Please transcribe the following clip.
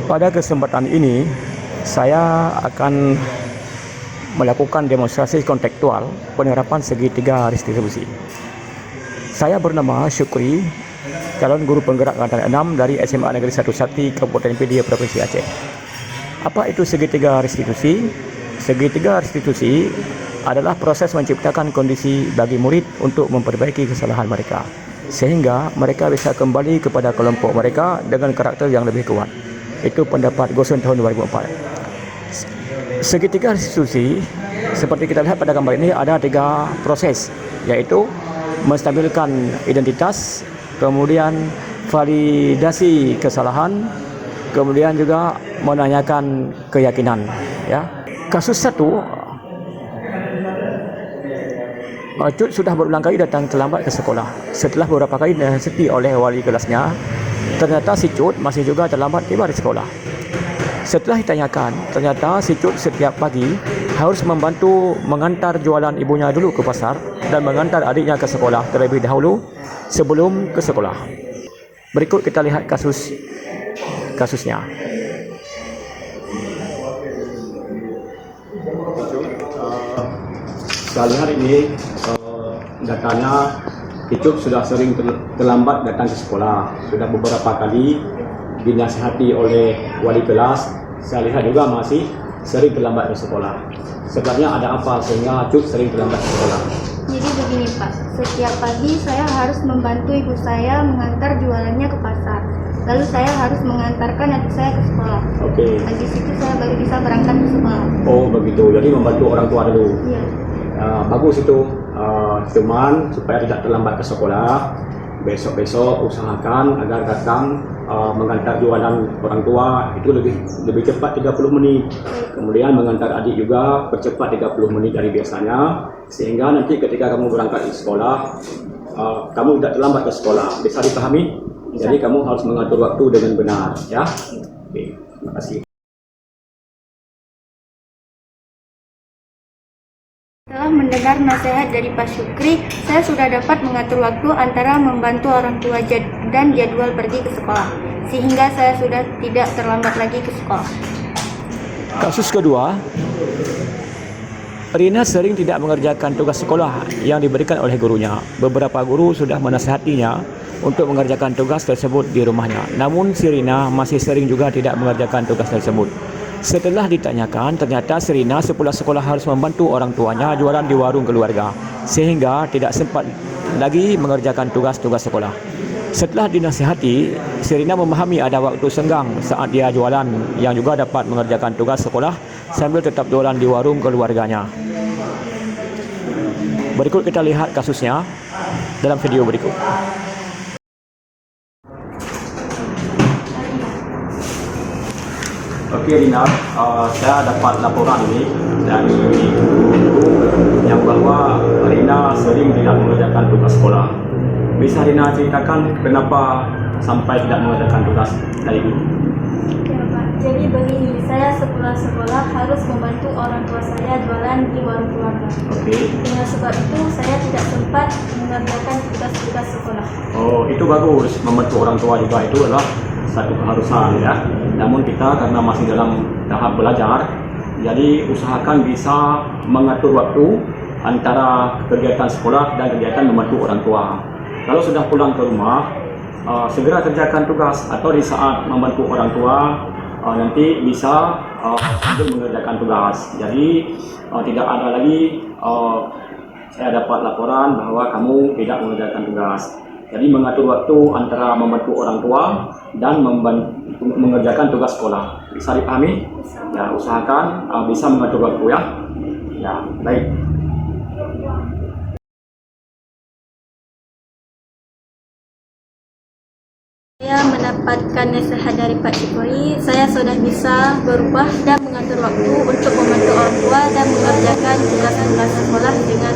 Pada kesempatan ini, saya akan melakukan demonstrasi kontekstual penerapan segitiga distribusi. Saya bernama Syukri, calon guru penggerak angkatan 6 dari SMA Negeri 1 Sakti, Kabupaten Pedia, Provinsi Aceh. Apa itu segitiga restitusi? Segitiga restitusi adalah proses menciptakan kondisi bagi murid untuk memperbaiki kesalahan mereka, sehingga mereka bisa kembali kepada kelompok mereka dengan karakter yang lebih kuat. Itu pendapat Gosun tahun 2004. Segitiga restitusi, seperti kita lihat pada gambar ini, ada 3 proses, yaitu menstabilkan identitas, kemudian validasi kesalahan, kemudian juga menanyakan keyakinan. Ya. Kasus 1, Cut sudah berulang kali datang terlambat ke sekolah. Setelah beberapa kali dinasihati oleh wali kelasnya, ternyata si Cut masih juga terlambat tiba di sekolah. Setelah ditanyakan, ternyata si Cut setiap pagi harus membantu mengantar jualan ibunya dulu ke pasar dan mengantar adiknya ke sekolah terlebih dahulu sebelum ke sekolah. Berikut kita lihat kasusnya. Saya lihat ini datanya, Icuk sudah sering terlambat datang ke sekolah. Sudah beberapa kali dinasihati oleh wali kelas. Saya lihat juga masih sering terlambat ke sekolah. Sebenarnya ada apa sehingga Icuk sering terlambat ke sekolah? Jadi begini Pak, setiap pagi saya harus membantu ibu saya mengantar jualannya ke pasar. Lalu saya harus mengantarkan adik saya ke sekolah. Oke. Dan di situ saya baru bisa berangkat ke sekolah. Oh begitu, jadi membantu orang tua dulu. Iya. Bagus itu, cuman supaya tidak terlambat ke sekolah, besok-besok usahakan agar datang mengantar jualan orang tua itu lebih cepat 30 menit. Kemudian mengantar adik juga percepat 30 menit dari biasanya, sehingga nanti ketika kamu berangkat ke sekolah, kamu tidak terlambat ke sekolah. Bisa dipahami? Bisa. Jadi kamu harus mengatur waktu dengan benar, ya. Oke, terima kasih. Setelah mendengar nasihat dari Pak Syukri, saya sudah dapat mengatur waktu antara membantu orang tua dan jadwal pergi ke sekolah, sehingga saya sudah tidak terlambat lagi ke sekolah. Kasus kedua, Rina sering tidak mengerjakan tugas sekolah yang diberikan oleh gurunya. Beberapa guru sudah menasihatinya untuk mengerjakan tugas tersebut di rumahnya. Namun si Rina masih sering juga tidak mengerjakan tugas tersebut. Setelah ditanyakan, ternyata si Rina sepulang sekolah harus membantu orang tuanya jualan di warung keluarga, sehingga tidak sempat lagi mengerjakan tugas-tugas sekolah. Setelah dinasihati, si Rina memahami ada waktu senggang saat dia jualan yang juga dapat mengerjakan tugas sekolah sambil tetap jualan di warung keluarganya. Berikut kita lihat kasusnya dalam video berikut. Oke Rina, saya dapat laporan ini dari guru yang bahwa Rina sering tidak mengerjakan tugas sekolah. Bisa Rina ceritakan kenapa sampai tidak mengerjakan tugas dari guru? Ya Pak, jadi begini, saya sepulang sekolah harus membantu orang tua saya jualan di warung keluarga. Oke. Dengan sebab itu saya tidak sempat mengerjakan tugas-tugas sekolah. Oh, itu bagus. Membantu orang tua juga itu adalah satu keharusan, ya. Namun kita karena masih dalam tahap belajar, jadi usahakan bisa mengatur waktu antara kegiatan sekolah dan kegiatan membantu orang tua. Kalau sudah pulang ke rumah, segera kerjakan tugas, atau di saat membantu orang tua nanti bisa sambil mengerjakan tugas. Jadi tidak ada lagi saya dapat laporan bahwa kamu tidak mengerjakan tugas. Jadi mengatur waktu antara membantu orang tua dan mengerjakan tugas sekolah. Bisa dipahami? Ya, usahakan bisa mengatur waktu, ya. Ya, baik. Saya mendapatkan nasihat dari Pak Syukri, saya sudah bisa berubah dan mengatur waktu untuk membantu orang tua dan mengerjakan tugas-tugas sekolah dengan